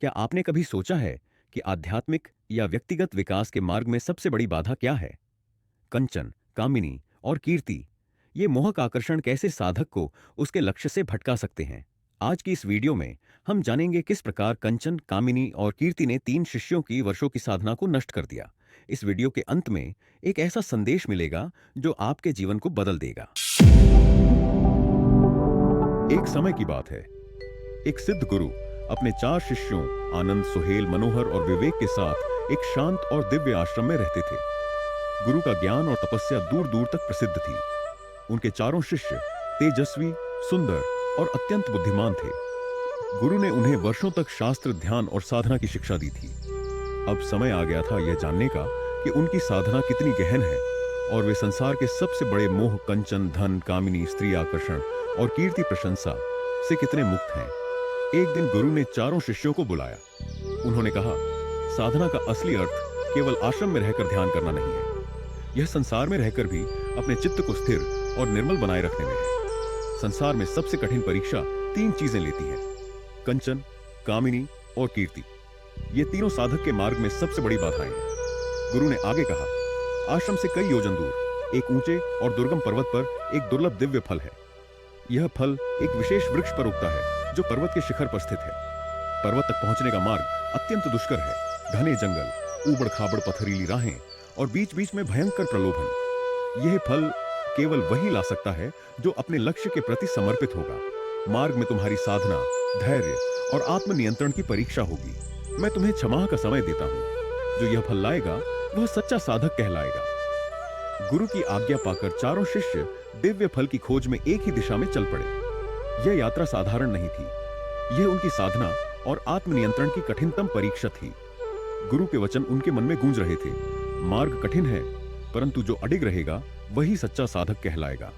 क्या आपने कभी सोचा है कि आध्यात्मिक या व्यक्तिगत विकास के मार्ग में सबसे बड़ी बाधा क्या है? कंचन, कामिनी और कीर्ति, ये मोहक आकर्षण कैसे साधक को उसके लक्ष्य से भटका सकते हैं? आज की इस वीडियो में हम जानेंगे किस प्रकार कंचन, कामिनी और कीर्ति ने 3 शिष्यों की वर्षों की साधना को नष्ट कर दिया। इस वीडियो के अंत में एक ऐसा संदेश मिलेगा जो आपके जीवन को बदल देगा। एक समय की बात है। एक सिद्ध गुरु अपने 4 शिष्यों आनंद, सुहेल, मनोहर और विवेक के साथ एक शांत और दिव्य आश्रम में रहते थे। गुरु का ज्ञान और तपस्या दूर दूर तक प्रसिद्ध थी। उनके चारों शिष्य तेजस्वी, सुंदर और अत्यंत बुद्धिमान थे। गुरु ने उन्हें वर्षों तक शास्त्र, ध्यान और साधना की शिक्षा दी थी। अब समय आ गया था यह जानने का कि उनकी साधना कितनी गहन है और वे संसार के सबसे बड़े मोह कंचन, धन, कामिनी, स्त्री आकर्षण और कीर्ति प्रशंसा से कितने मुक्त हैं। एक दिन गुरु ने चारों शिष्यों को बुलाया। उन्होंने कहा, साधना का असली अर्थ केवल आश्रम में रहकर ध्यान करना नहीं है। यह संसार में रहकर भी अपने चित्त को स्थिर और निर्मल बनाए रखने में है। संसार में सबसे कठिन परीक्षा 3 चीजें लेती है: कंचन, कामिनी और कीर्ति। ये तीनों साधक के मार्ग में सबसे बड़ी बाधाएं हैं। गुरु ने आगे कहा, आश्रम से कई योजन दूर एक ऊंचे और दुर्गम पर्वत पर एक दुर्लभ दिव्य फल है। यह फल एक विशेष वृक्ष पर उगता है जो पर्वत के शिखर पर स्थित है। पर्वत तक पहुंचने का मार्ग अत्यंत दुष्कर है। घने जंगल, ऊबड़ खाबड़ पथरीली राहें और बीच बीच में भयंकर प्रलोभन। यह फल केवल वही ला सकता है जो अपने लक्ष्य के प्रति समर्पित होगा। मार्ग में तुम्हारी साधना, धैर्य और आत्मनियंत्रण की परीक्षा होगी। मैं तुम्हें 6 माह का समय देता हूं। जो यह फल लाएगा वह सच्चा साधक कहलाएगा। गुरु की आज्ञा पाकर चारों शिष्य दिव्य फल की खोज में एक ही दिशा में चल पड़े। यह यात्रा साधारण नहीं थी। यह उनकी साधना और आत्मनियंत्रण की कठिनतम परीक्षा थी। गुरु के वचन उनके मन में गूंज रहे थे। मार्ग कठिन है, परंतु जो अडिग रहेगा वही सच्चा साधक कहलाएगा।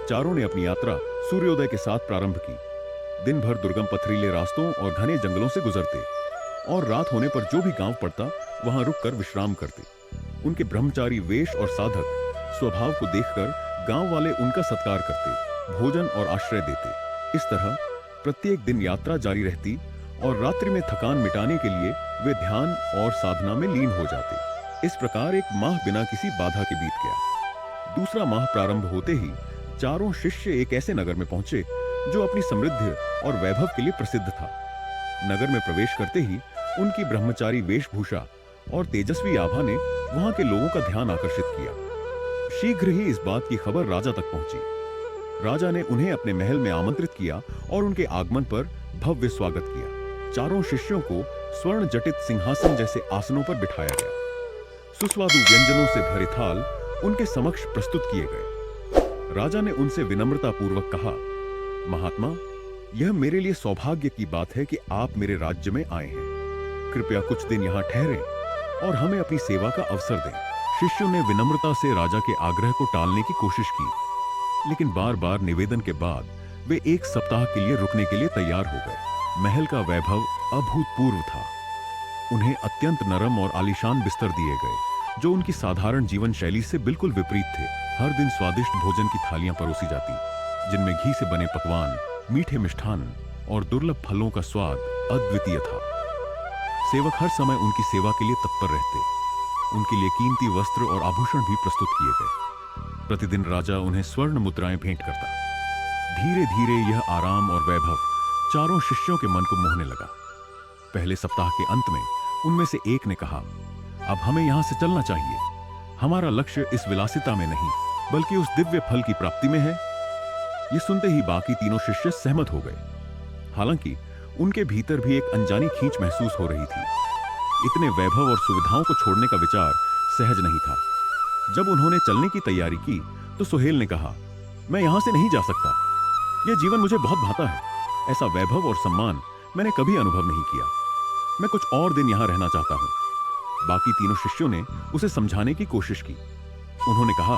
चारों ने अपनी यात्रा सूर्योदय के साथ प्रारंभ की। दिन भर दुर्गम पथरीले रास्तों और घने जंगलों से गुजरते और रात होने पर जो भी गांव पड़ता वहां रुककर विश्राम करते। उनके ब्रह्मचारी वेश और साधक स्वभाव को देखकर गांव वाले उनका सत्कार करते, भोजन और आश्रय देते। इस तरह प्रत्येक दिन यात्रा जारी रहती और रात्रि में थकान मिटाने के लिए वे ध्यान और साधना में लीन हो जाते। इस प्रकार एक माह बिना किसी बाधा के बीत गया। दूसरा माह प्रारंभ होते ही चारों शिष्य एक ऐसे नगर में पहुंचे जो अपनी समृद्धि और वैभव के लिए प्रसिद्ध था। नगर में प्रवेश करते ही उनकी ब्रह्मचारी वेशभूषा और तेजस्वी आभा ने वहां के लोगों का ध्यान आकर्षित किया। शीघ्र ही इस बात की खबर राजा तक पहुंची। राजा ने उन्हें अपने महल में आमंत्रित किया और उनके आगमन पर भव्य स्वागत किया। चारों शिष्यों को स्वर्ण जटित सिंहासन जैसे आसनों पर बिठाया गया। सुस्वादु व्यंजनों से भरे थाल उनके समक्ष प्रस्तुत किए गए। राजा ने उनसे विनम्रता पूर्वक कहा, महात्मा, यह मेरे लिए सौभाग्य की बात है कि आप मेरे राज्य में आए हैं। कृपया कुछ दिन यहाँ ठहरें और हमें अपनी सेवा का अवसर दें। शिष्यों ने विनम्रता से राजा के आग्रह को टालने की कोशिश की, लेकिन बार बार निवेदन के बाद वे 1 सप्ताह के लिए रुकने के लिए तैयार हो गए। महल का वैभव अभूतपूर्व था। उन्हें अत्यंत नरम और आलीशान बिस्तर दिए गए जो उनकी साधारण जीवन शैली से बिल्कुल विपरीत थे। हर दिन स्वादिष्ट भोजन की थालियां परोसी जाती, जिनमें घी से बने पकवान, मीठे मिष्ठान और दुर्लभ फलों का स्वाद अद्वितीय था। सेवक हर समय उनकी सेवा के लिए तत्पर रहते। उनके लिए कीमती वस्त्र और आभूषण भी प्रस्तुत किए गए। प्रतिदिन राजा उन्हें स्वर्ण मुद्राएं भेंट करता। धीरे धीरे यह आराम और वैभव चारों शिष्यों के मन को मोहने लगा। पहले सप्ताह के अंत में उनमें से एक ने कहा, अब हमें यहां से चलना चाहिए। हमारा लक्ष्य इस विलासिता में नहीं बल्कि उस दिव्य फल की प्राप्ति में है। ये सुनते ही बाकी तीनों शिष्य सहमत हो गए। हालांकि उनके भीतर भी एक अनजानी खींच महसूस हो रही थी। इतने वैभव और सुविधाओं को छोड़ने का विचार सहज नहीं था। जब उन्होंने चलने की तैयारी की तो सुहेल ने कहा, मैं यहां से नहीं जा सकता। यह जीवन मुझे बहुत भाता है। ऐसा वैभव और सम्मान मैंने कभी अनुभव नहीं किया। मैं कुछ और दिन यहां रहना चाहता हूं। बाकी तीनों शिष्यों ने उसे समझाने की कोशिश की। उन्होंने कहा,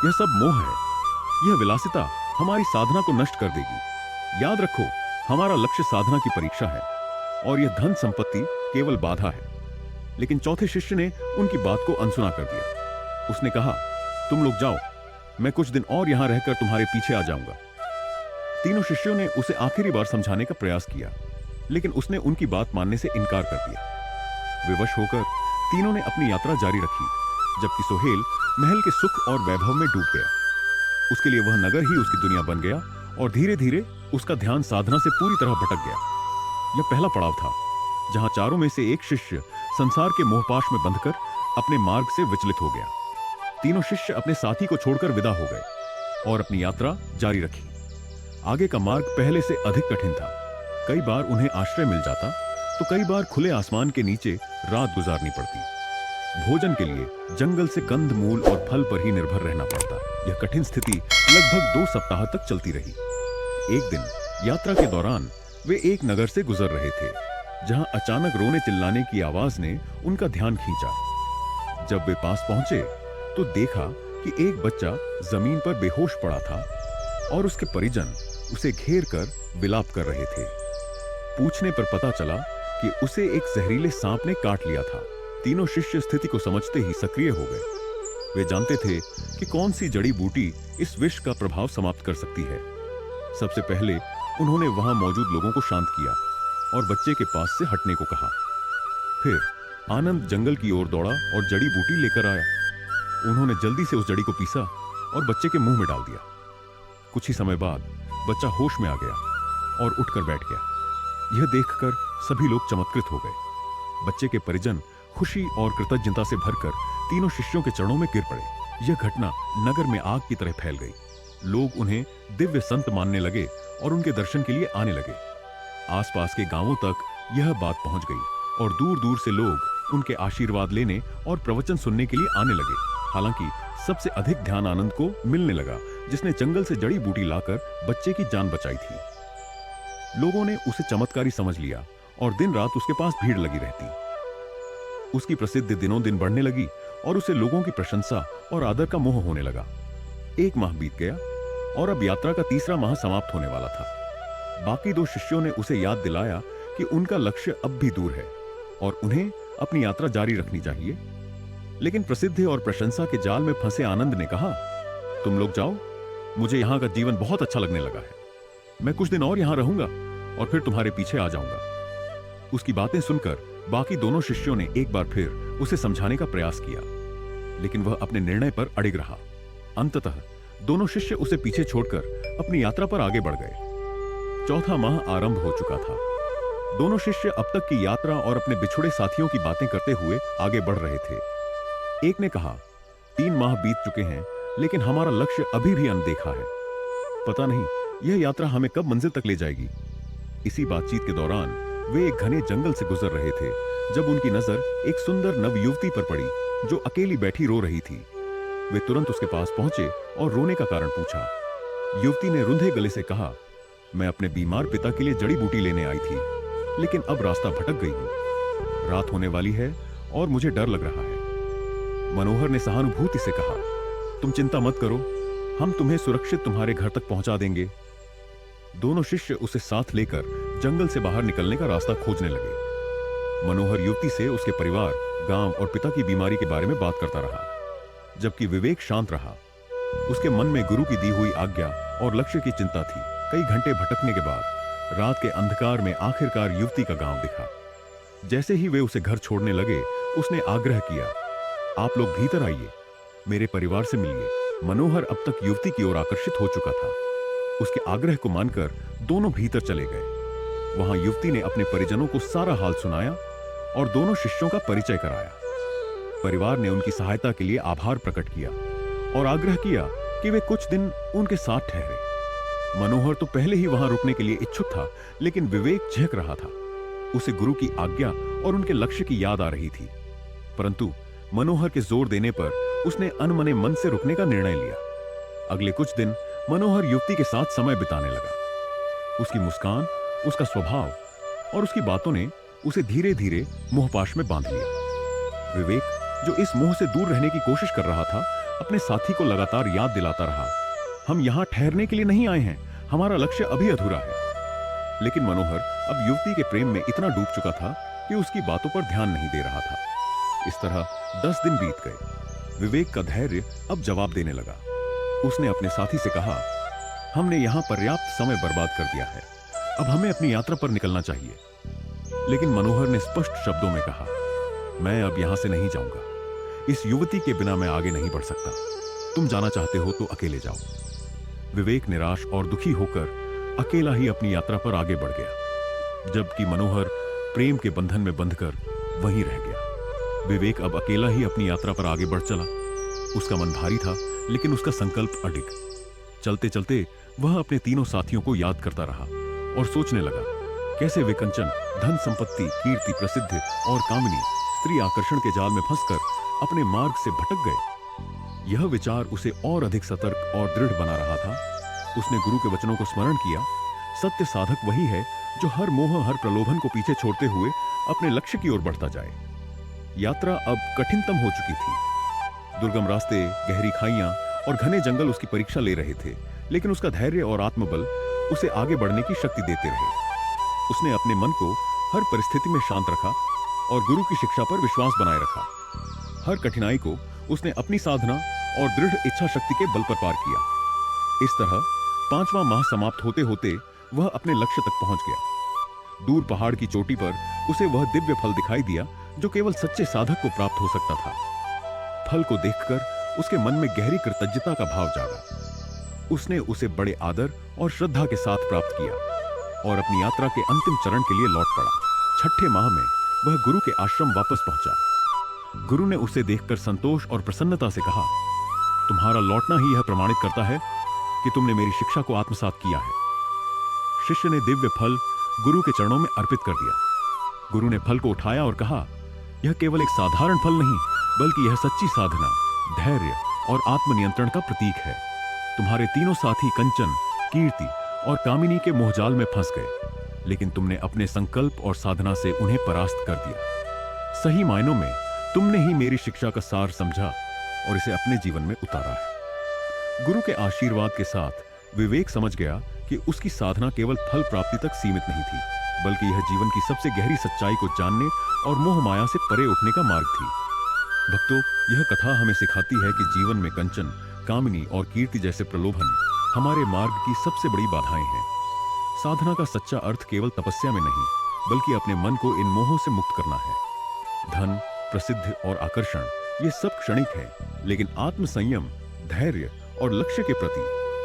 यह सब मोह है। यह विलासिता हमारी साधना को नष्ट कर देगी। याद रखो, हमारा लक्ष्य साधना की परीक्षा है और यह धन संपत्ति केवल बाधा है। लेकिन चौथे शिष्य ने उनकी बात को अनसुना कर दिया। उसने कहा, तुम लोग जाओ, मैं कुछ दिन और यहां रहकर तुम्हारे पीछे आ जाऊंगा। तीनों शिष्यों ने उसे आखिरी बार समझाने का प्रयास किया, लेकिन उसने उनकी बात मानने से इनकार कर दिया। विवश होकर तीनों ने अपनी यात्रा जारी रखी, जबकि सोहेल महल के सुख और वैभव में डूब गया। उसके लिए वह नगर ही उसकी दुनिया बन गया और धीरे धीरे उसका ध्यान साधना से पूरी तरह भटक गया। यह पहला पड़ाव था जहां चारों में से एक शिष्य संसार के मोहपाश में बंधकर अपने मार्ग से विचलित हो गया। तीनों शिष्य अपने साथी को छोड़कर विदा हो गए और अपनी यात्रा जारी रखी। आगे का मार्ग पहले से अधिक कठिन था। कई बार उन्हें आश्रय मिल जाता तो कई बार खुले आसमान के नीचे रात गुजारनी पड़ती। भोजन के लिए जंगल से कंद मूल और फल पर ही निर्भर रहना पड़ता। यह कठिन स्थिति लगभग 2 सप्ताह तक चलती रही। एक दिन यात्रा के दौरान वे एक नगर से गुजर रहे थे, जहां अचानक रोने चिल्लाने की आवाज ने उनका ध्यान खींचा। जब वे पास पहुंचे तो देखा कि एक बच्चा जमीन पर बेहोश पड़ा था और उसके परिजन उसे घेर कर विलाप कर रहे थे। पूछने पर पता चला कि उसे एक जहरीले सांप ने काट लिया था। तीनों शिष्य स्थिति को समझते ही सक्रिय हो गए। वे जानते थे कि कौन सी जड़ी बूटी इस विष का प्रभाव समाप्त कर सकती है। सबसे पहले उन्होंने वहां मौजूद लोगों को शांत किया और बच्चे के पास से हटने को कहा। फिर आनंद जंगल की ओर दौड़ा और जड़ी बूटी लेकर आया। उन्होंने जल्दी से उस जड़ी को पीसा और बच्चे के मुंह में डाल दिया। कुछ ही समय बाद बच्चा होश में आ गया और उठकर बैठ गया। यह देखकर सभी लोग चमत्कृत हो गए। बच्चे के परिजन खुशी और कृतज्ञता से भरकर तीनों शिष्यों के चरणों में गिर पड़े। यह घटना नगर में आग की तरह फैल गई। लोग उन्हें दिव्य संत मानने लगे और उनके दर्शन के लिए आने लगे। आसपास के गांवों तक यह बात पहुंच गई और दूर दूर से लोग उनके आशीर्वाद लेने और प्रवचन सुनने के लिए आने लगे। हालांकि सबसे अधिक ध्यान आनंद को मिलने लगा, जिसने जंगल से जड़ी बूटी लाकर बच्चे की जान बचाई थी। लोगों ने उसे चमत्कारी समझ लिया और दिन रात उसके पास भीड़ लगी रहती। उसकी प्रसिद्धि दिनों दिन बढ़ने लगी और उसे लोगों की प्रशंसा और आदर का मोह होने लगा। 1 माह बीत गया और अब यात्रा का तीसरा माह समाप्त होने वाला था। बाकी 2 शिष्यों ने उसे याद दिलाया कि उनका लक्ष्य अब भी दूर है और उन्हें अपनी यात्रा जारी रखनी चाहिए। लेकिन प्रसिद्धि और प्रशंसा के जाल में फंसे आनंद ने कहा, तुम लोग जाओ, मुझे यहाँ का जीवन बहुत अच्छा लगने लगा है। मैं कुछ दिन और यहाँ रहूंगा और फिर तुम्हारे पीछे आ जाऊंगा। उसकी बातें सुनकर बाकी दोनों शिष्यों ने एक बार फिर उसे समझाने का प्रयास किया, लेकिन वह अपने निर्णय पर अड़िग रहा। अंततः दोनों शिष्य उसे पीछे छोड़कर अपनी यात्रा पर आगे बढ़ गए। चौथा माह आरंभ हो चुका था। दोनों शिष्य अब तक की यात्रा और अपने बिछुड़े साथियों की बातें करते हुए आगे बढ़ रहे थे। एक ने कहा, 3 माह बीत चुके हैं, लेकिन हमारा लक्ष्य अभी भी अनदेखा है। पता नहीं यह यात्रा हमें कब मंजिल तक ले जाएगी। इसी बातचीत के दौरान वे एक घने जंगल से गुजर रहे थे जब उनकी नजर एक सुंदर नव युवती पर पड़ी, जो अकेली बैठी रो रही थी। वे तुरंत उसके पास पहुंचे और रोने का कारण पूछा। युवती ने रुंधे गले से कहा, मैं अपने बीमार पिता के लिए जड़ी बूटी लेने आई थी, लेकिन अब रास्ता भटक गई हूं। रात होने वाली है और मुझे डर लग रहा है। मनोहर ने सहानुभूति से कहा, तुम चिंता मत करो, हम तुम्हें सुरक्षित तुम्हारे घर तक पहुंचा देंगे। दोनों शिष्य उसे साथ लेकर जंगल से बाहर निकलने का रास्ता खोजने लगे। मनोहर युवती से उसके परिवार, गांव और पिता की बीमारी के बारे में बात करता रहा, जबकि विवेक शांत रहा। उसके मन में गुरु की दी हुई आज्ञा और लक्ष्य की चिंता थी। कई घंटे भटकने के बाद रात के अंधकार में आखिरकार युवती का गांव दिखा। जैसे ही वे उसे घर छोड़ने लगे, उसने आग्रह किया, आप लोग भीतर आइए, मेरे परिवार से मिलिए। मनोहर अब तक युवती की ओर आकर्षित हो चुका था। उसके आग्रह को मानकर दोनों भीतर चले गए। वहां युवती ने अपने परिजनों को सारा हाल सुनाया और दोनों शिष्यों का परिचय कराया। परिवार ने उनकी सहायता के लिए आभार प्रकट किया और आग्रह किया कि वे कुछ दिन उनके साथ ठहरे। मनोहर तो पहले ही वहां रुकने के लिए इच्छुक था, लेकिन विवेक झेक रहा था। उसे गुरु की आज्ञा और उनके लक्ष्य की याद आ रही थी, परंतु मनोहर के जोर देने पर उसने अनमने मन से रुकने का निर्णय लिया। अगले कुछ दिन मनोहर युवती के साथ समय बिताने लगा। उसकी मुस्कान, उसका स्वभाव और उसकी बातों ने उसे धीरे धीरे मोहपाश में बांध लिया। विवेक, जो इस मोह से दूर रहने की कोशिश कर रहा था, अपने साथी को लगातार याद दिलाता रहा, हम यहां ठहरने के लिए नहीं आए हैं, हमारा लक्ष्य अभी अधूरा है। लेकिन मनोहर अब युवती के प्रेम में इतना डूब चुका था कि उसकी बातों पर ध्यान नहीं दे रहा था। इस तरह 10 दिन बीत गए। विवेक का धैर्य अब जवाब देने लगा। उसने अपने साथी से कहा, हमने यहां पर्याप्त समय बर्बाद कर दिया है, अब हमें अपनी यात्रा पर निकलना चाहिए। लेकिन मनोहर ने स्पष्ट शब्दों में कहा, मैं अब यहां से नहीं जाऊंगा। इस युवती के बिना मैं आगे नहीं बढ़ सकता। तुम जाना चाहते हो तो अकेले जाओ। विवेक निराश और दुखी होकर अकेला ही अपनी यात्रा पर आगे बढ़ गया, जबकि मनोहर प्रेम के बंधन में बंधकर वहीं रह गया। विवेक अब अकेला ही अपनी यात्रा पर आगे बढ़ चला। उसका मन भारी था, लेकिन उसका संकल्प अडिग। चलते चलते वह अपने तीनों साथियों को याद करता रहा और सोचने लगा, कैसे वे कंचन, धन संपत्ति, कीर्ति, प्रसिद्धि और कामिनी स्त्री आकर्षण के जाल में फंसकर अपने मार्ग से भटक गए। यह विचार उसे और अधिक सतर्क और दृढ़ बना रहा था। उसने गुरु के वचनों को स्मरण किया, सत्य साधक वही है जो हर मोह, हर प्रलोभन को पीछे छोड़ते हुए अपने लक्ष्य की ओर बढ़ता जाए। यात्रा अब कठिनतम हो चुकी थी। दुर्गम रास्ते, गहरी खाइयां और घने जंगल उसकी परीक्षा ले रहे थे, लेकिन उसका धैर्य और आत्मबल उसे आगे बढ़ने की शक्ति देते रहे। उसने अपने मन को हर परिस्थिति में शांत रखा और गुरु की शिक्षा पर विश्वास बनाए रखा। हर कठिनाई को उसने अपनी साधना और दृढ़ इच्छा शक्ति के बल पर पार किया। इस तरह 5वां माह समाप्त होते होते वह अपने लक्ष्य तक पहुंच गया। दूर पहाड़ की चोटी पर उसे वह दिव्य फल दिखाई दिया जो केवल सच्चे साधक को प्राप्त हो सकता था। फल को देखकर उसके मन में गहरी कृतज्ञता का भाव जागा। उसने उसे बड़े आदर और श्रद्धा के साथ प्राप्त किया और अपनी यात्रा के अंतिम चरण के लिए लौट पड़ा। 6ठे माह में वह गुरु के आश्रम वापस पहुंचा। गुरु ने उसे देखकर संतोष और प्रसन्नता से कहा, तुम्हारा लौटना ही यह प्रमाणित करता है कि तुमने मेरी शिक्षा को आत्मसात किया है। शिष्य ने दिव्य फल गुरु के चरणों में अर्पित कर दिया। गुरु ने फल को उठाया और कहा, यह केवल एक साधारण फल नहीं, बल्कि यह सच्ची साधना, धैर्य और आत्मनियंत्रण का प्रतीक है। तुम्हारे तीनों साथी कंचन, कीर्ति और कामिनी के मोहजाल में फंस गए, लेकिन तुमने अपने संकल्प और साधना से उन्हें परास्त कर दिया। सही मायनों में तुमने ही मेरी शिक्षा का सार समझा और इसे अपने जीवन में उतारा है। गुरु के आशीर्वाद के साथ विवेक समझ गया कि उसकी साधना केवल फल प्राप्ति तक सीमित नहीं थी, बल्कि यह जीवन की सबसे गहरी सच्चाई को जानने और मोह माया से परे उठने का मार्ग थी। भक्तों, यह कथा हमें सिखाती है कि जीवन में कंचन, कामिनी और कीर्ति जैसे प्रलोभन हमारे मार्ग की सबसे बड़ी बाधाएं हैं। साधना का सच्चा अर्थ केवल तपस्या में नहीं, बल्कि अपने मन को इन मोहों से मुक्त करना है। धन, प्रसिद्धि और आकर्षण ये सब क्षणिक है, लेकिन आत्मसंयम, धैर्य और लक्ष्य के प्रति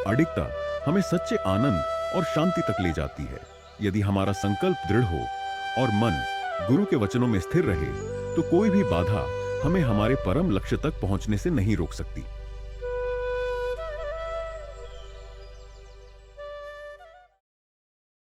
अडिगता हमें सच्चे आनंद और शांति तक ले जाती है। यदि हमारा संकल्प दृढ़ हो और मन गुरु के वचनों में स्थिर रहे, तो कोई भी बाधा हमें हमारे परम लक्ष्य तक पहुंचने से नहीं रोक सकती।